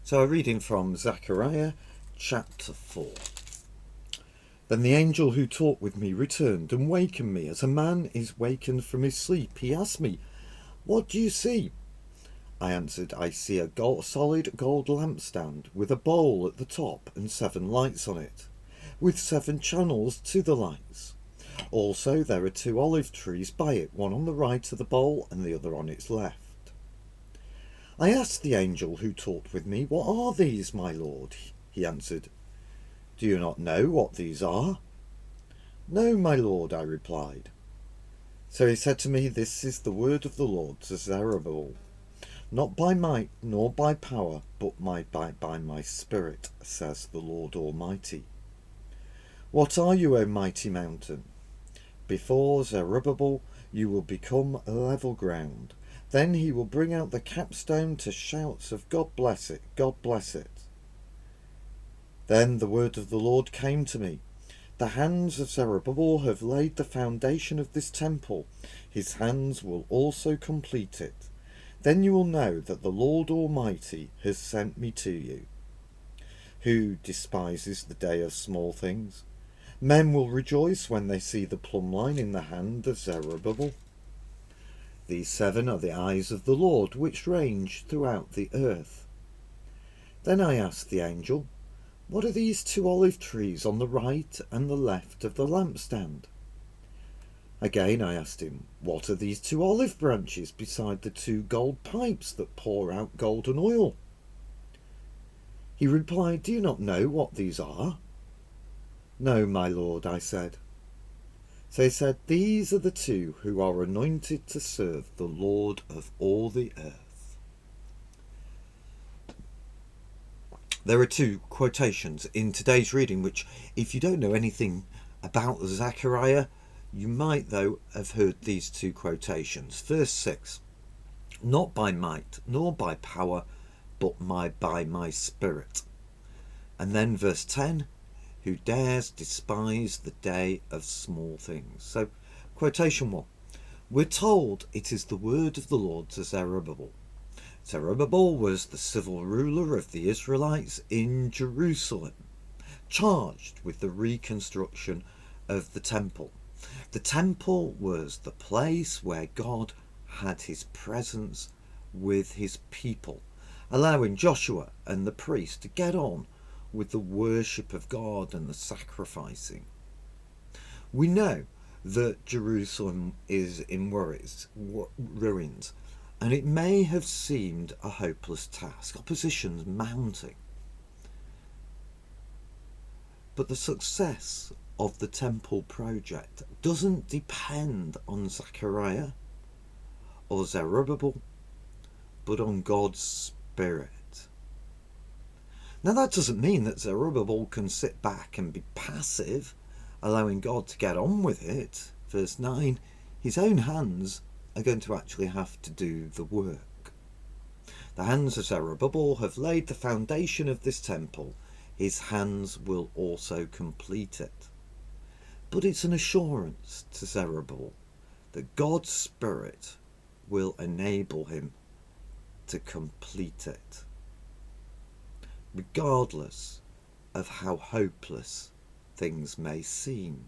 So a reading from Zechariah chapter 4. Then the angel who talked with me returned and wakened me as a man is wakened from his sleep. He asked me, "What do you see?" I answered, "I see a solid gold lampstand with a bowl at the top and 7 lights on it, with 7 channels to the lights. Also there are 2 olive trees by it, one on the right of the bowl and the other on its left." I asked the angel who talked with me, "What are these, my lord?" He answered, "Do you not know what these are?" "No, my lord," I replied. So he said to me, "This is the word of the Lord to Zerubbabel. Not by might nor by power, but by my spirit, says the Lord Almighty. What are you, O mighty mountain? Before Zerubbabel you will become level ground. Then he will bring out the capstone to shouts of God bless it, God bless it." Then the word of the Lord came to me. "The hands of Zerubbabel have laid the foundation of this temple. His hands will also complete it. Then you will know that the Lord Almighty has sent me to you. Who despises the day of small things? Men will rejoice when they see the plumb line in the hand of Zerubbabel. These 7 are the eyes of the Lord, which range throughout the earth." Then I asked the angel, "What are these 2 olive trees on the right and the left of the lampstand?" Again I asked him, "What are these 2 olive branches beside the 2 gold pipes that pour out golden oil?" He replied, "Do you not know what these are?" "No, my lord," I said. So he said, "These are the 2 who are anointed to serve the Lord of all the earth." There are 2 quotations in today's reading which, if you don't know anything about Zechariah, you might though have heard these 2 quotations. Verse 6, "Not by might nor by power, but by my spirit." And then verse 10, "Who dares despise the day of small things?" So, quotation 1. We're told it is the word of the Lord to Zerubbabel. Zerubbabel was the civil ruler of the Israelites in Jerusalem, charged with the reconstruction of the temple. The temple was the place where God had his presence with his people, allowing Joshua and the priests to get on with the worship of God and the sacrificing. We know that Jerusalem is in ruins, and it may have seemed a hopeless task, opposition's mounting. But the success of the temple project doesn't depend on Zechariah or Zerubbabel, but on God's Spirit. Now that doesn't mean that Zerubbabel can sit back and be passive, allowing God to get on with it. Verse 9, his own hands are going to actually have to do the work. The hands of Zerubbabel have laid the foundation of this temple. His hands will also complete it. But it's an assurance to Zerubbabel that God's Spirit will enable him to complete it, regardless of how hopeless things may seem.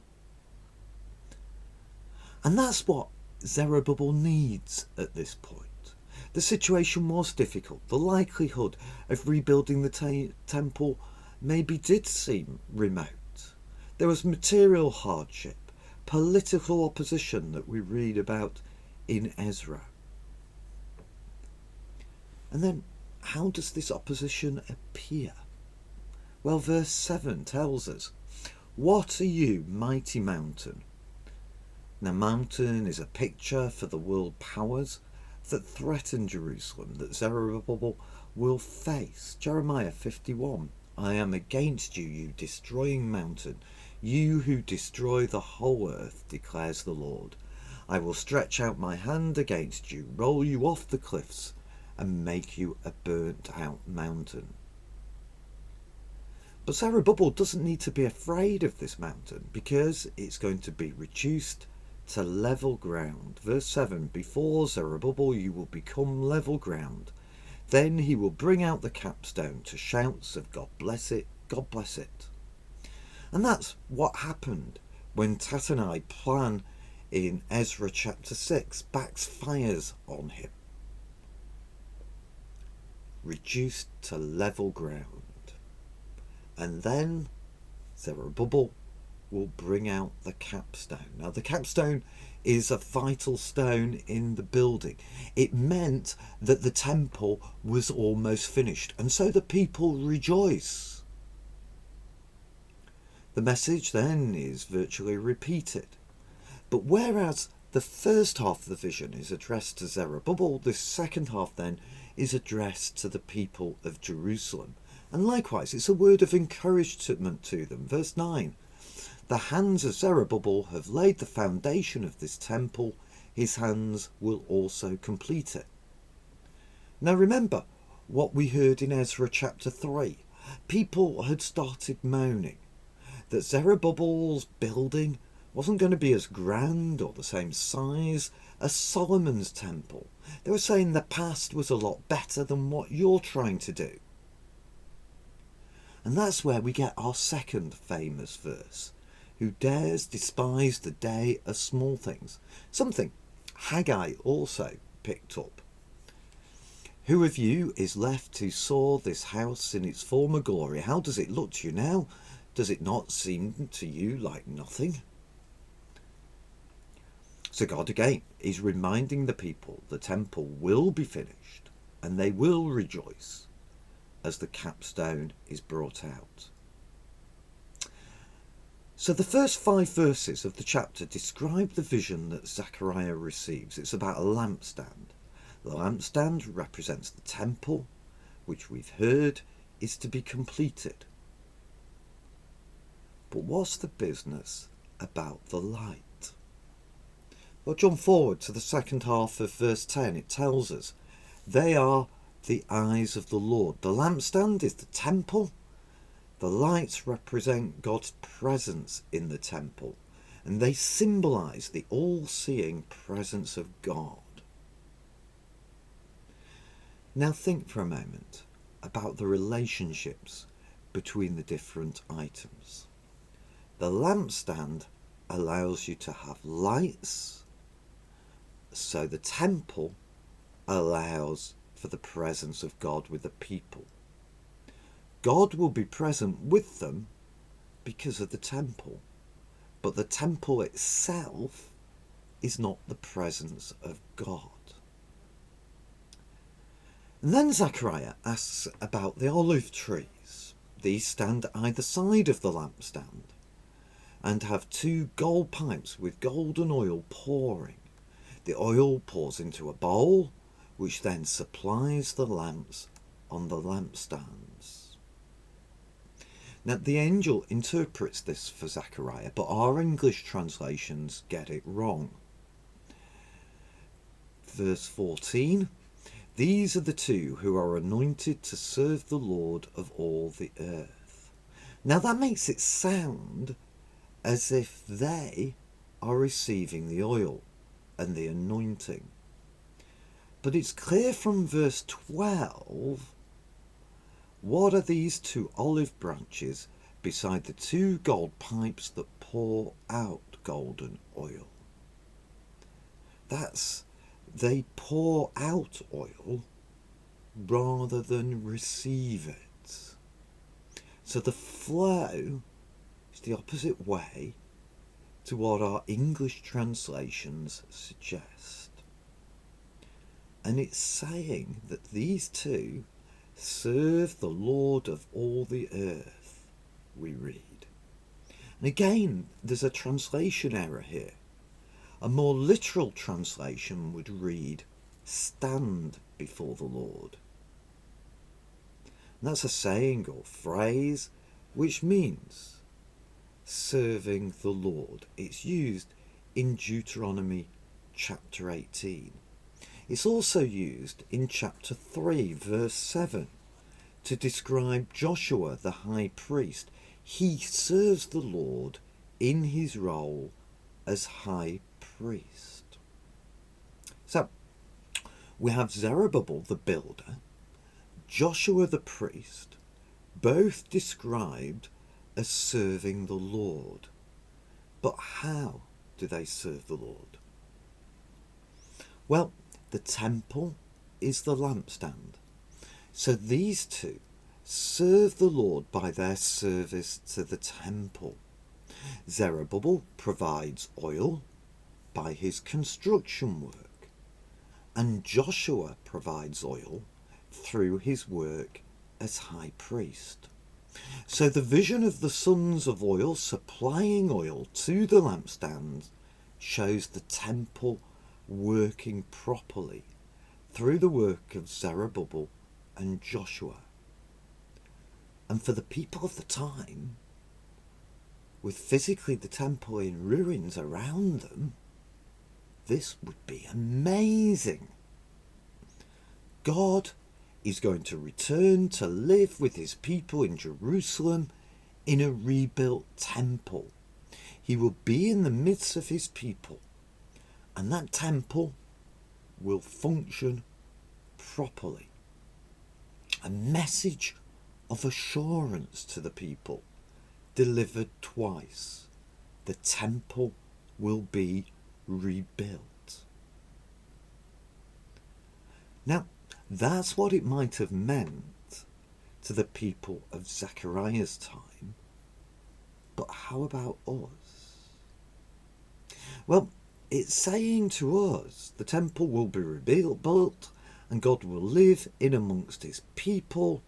And that's what Zerubbabel needs at this point. The situation was difficult. The likelihood of rebuilding the temple maybe did seem remote. There was material hardship, political opposition that we read about in Ezra. And then, how does this opposition appear? Well, verse 7 tells us, "What are you, mighty mountain?" Now, mountain is a picture for the world powers that threaten Jerusalem, that Zerubbabel will face. Jeremiah 51, "I am against you, you destroying mountain, you who destroy the whole earth, declares the Lord. I will stretch out my hand against you, roll you off the cliffs, and make you a burnt-out mountain." But Zerubbabel doesn't need to be afraid of this mountain, because it's going to be reduced to level ground. Verse 7, "Before Zerubbabel you will become level ground. Then he will bring out the capstone to shouts of God bless it, God bless it. And that's what happened when Tattenai's plan in Ezra chapter 6 backfires on him. Reduced to level ground. And then Zerubbabel will bring out the capstone. Now the capstone is a vital stone in the building. It meant that the temple was almost finished, and so the people rejoice. The message then is virtually repeated. But whereas the first half of the vision is addressed to Zerubbabel, the second half then is addressed to the people of Jerusalem. And likewise, it's a word of encouragement to them. Verse 9, the hands of Zerubbabel have laid the foundation of this temple. His hands will also complete it. Now remember what we heard in Ezra chapter 3. People had started moaning that Zerubbabel's building wasn't going to be as grand or the same size as Solomon's temple. They were saying the past was a lot better than what you're trying to do. And that's where we get our second famous verse. Who dares despise the day of small things? Something Haggai also picked up. Who of you is left who saw this house in its former glory? How does it look to you now? Does it not seem to you like nothing? So God again is reminding the people the temple will be finished and they will rejoice as the capstone is brought out. So the first 5 verses of the chapter describe the vision that Zechariah receives. It's about a lampstand. The lampstand represents the temple, which we've heard is to be completed. But what's the business about the light? Well, jump forward to the second half of verse 10. It tells us, they are the eyes of the Lord. The lampstand is the temple. The lights represent God's presence in the temple, and they symbolize the all-seeing presence of God. Now think for a moment about the relationships between the different items. The lampstand allows you to have lights, so the temple allows for the presence of God with the people. God will be present with them because of the temple, but the temple itself is not the presence of God. And then Zechariah asks about the olive trees. These stand either side of the lampstand and have 2 gold pipes with golden oil pouring. The oil pours into a bowl, which then supplies the lamps on the lampstands. Now the angel interprets this for Zechariah, but our English translations get it wrong. Verse 14, these are the 2 who are anointed to serve the Lord of all the earth. Now that makes it sound as if they are receiving the oil and the anointing. But it's clear from verse 12, what are these 2 olive branches beside the 2 gold pipes that pour out golden oil? That's, they pour out oil rather than receive it. So the flow is the opposite way to what our English translations suggest. And it's saying that these 2 serve the Lord of all the earth, we read. And again, there's a translation error here. A more literal translation would read, stand before the Lord. And that's a saying or phrase which means serving the Lord. It's used in Deuteronomy chapter 18. It's also used in chapter 3 verse 7 to describe Joshua the high priest. He serves the Lord in his role as high priest. So we have Zerubbabel the builder Joshua the priest, both described as serving the Lord. But how do they serve the Lord? Well, the temple is the lampstand. So these two serve the Lord by their service to the temple. Zerubbabel provides oil by his construction work, and Joshua provides oil through his work as high priest. So the vision of the sons of oil supplying oil to the lampstand shows the temple working properly through the work of Zerubbabel and Joshua. And for the people of the time, with physically the temple in ruins around them, this would be amazing. God is going to return to live with his people in Jerusalem in a rebuilt temple. He will be in the midst of his people, and that temple will function properly. A message of assurance to the people, delivered twice. The temple will be rebuilt. Now, that's what it might have meant to the people of Zechariah's time. But how about us? Well, it's saying to us the temple will be rebuilt and God will live in amongst his people,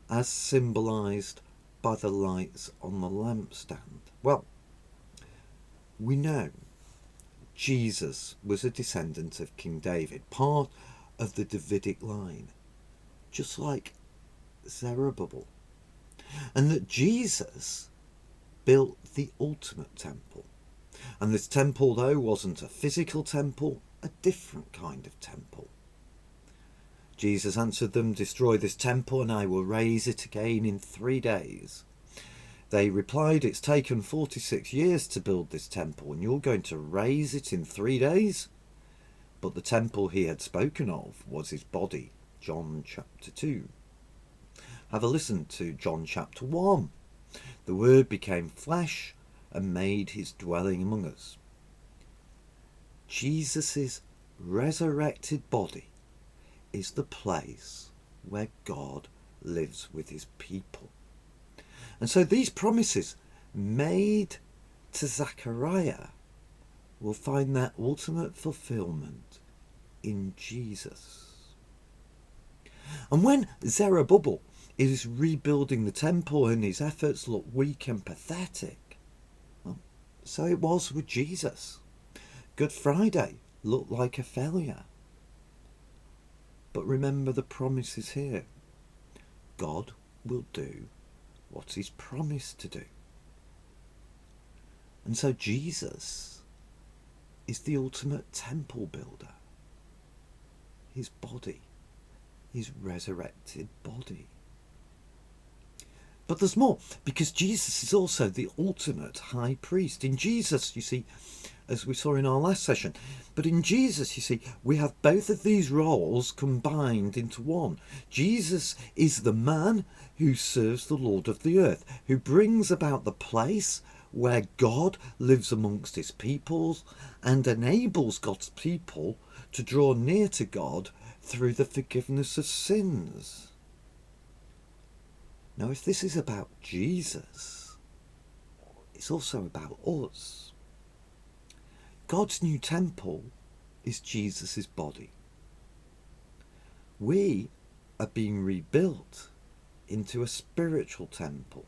as symbolised by the lights on the lampstand. Well, we know Jesus was a descendant of King David, part of the Davidic line, just like Zerubbabel, and that Jesus built the ultimate temple. And this temple, though, wasn't a physical temple, a different kind of temple. Jesus answered them, "Destroy this temple and I will raise it again in 3 days." They replied, "It's taken 46 years to build this temple and you're going to raise it in 3 days?" But the temple he had spoken of was his body. John chapter 2. Have a listen to John chapter 1. The Word became flesh and made his dwelling among us. Jesus' resurrected body is the place where God lives with his people. And so these promises made to Zechariah will find their ultimate fulfillment in Jesus. And when Zerubbabel is rebuilding the temple and his efforts look weak and pathetic, well, so it was with Jesus. Good Friday looked like a failure. But remember the promises here. God will do what he's promised to do. And so Jesus is the ultimate temple builder. His body, his resurrected body. But there's more, because Jesus is also the ultimate high priest. In Jesus, you see, as we saw in our last session, but in Jesus, you see, we have both of these roles combined into one. Jesus is the man who serves the Lord of the earth, who brings about the place where God lives amongst his peoples and enables God's people to draw near to God through the forgiveness of sins. Now, if this is about Jesus, it's also about us. God's new temple is Jesus' body. We are being rebuilt into a spiritual temple.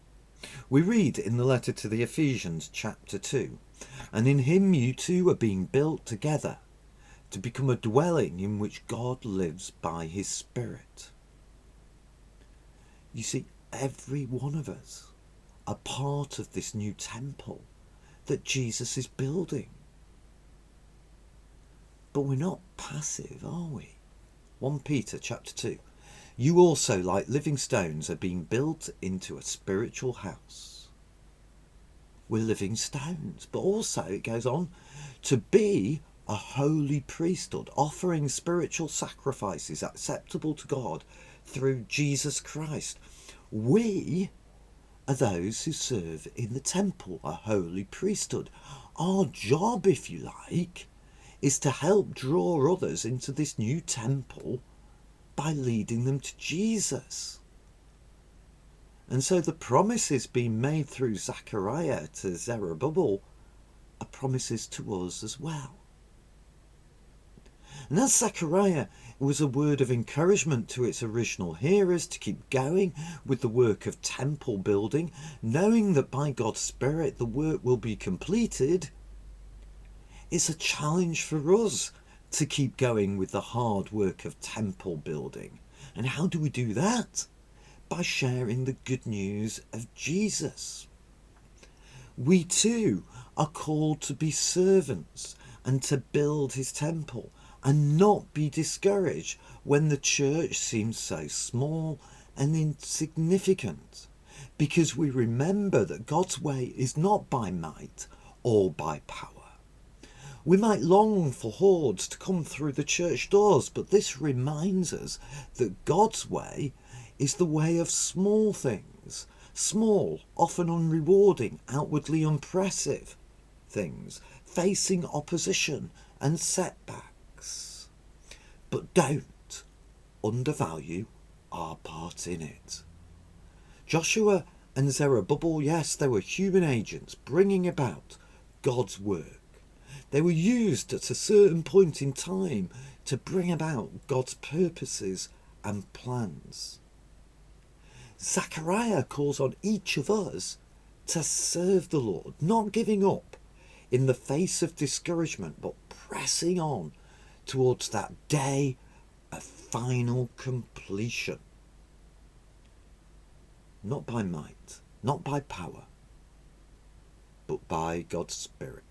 We read in the letter to the Ephesians chapter 2, "And in him you two are being built together to become a dwelling in which God lives by his Spirit." You see, every one of us are part of this new temple that Jesus is building. But we're not passive, are we? 1 Peter chapter 2. "You also, like living stones, are being built into a spiritual house." We're living stones, but also, it goes on, to be a holy priesthood, offering spiritual sacrifices acceptable to God through Jesus Christ. We are those who serve in the temple, a holy priesthood. Our job, if you like, is to help draw others into this new temple by leading them to Jesus. And so the promises being made through Zechariah to Zerubbabel are promises to us as well. And as Zechariah was a word of encouragement to its original hearers to keep going with the work of temple building, knowing that by God's Spirit the work will be completed, it's a challenge for us to keep going with the hard work of temple building. And how do we do that? By sharing the good news of Jesus. We too are called to be servants and to build his temple, and not be discouraged when the church seems so small and insignificant, because we remember that God's way is not by might or by power. We might long for hordes to come through the church doors, but this reminds us that God's way is the way of small things, small, often unrewarding, outwardly unimpressive things, facing opposition and setbacks. But don't undervalue our part in it. Joshua and Zerubbabel, yes, they were human agents bringing about God's work. They were used at a certain point in time to bring about God's purposes and plans. Zechariah calls on each of us to serve the Lord, not giving up in the face of discouragement, but pressing on towards that day of final completion. Not by might, not by power, but by God's Spirit.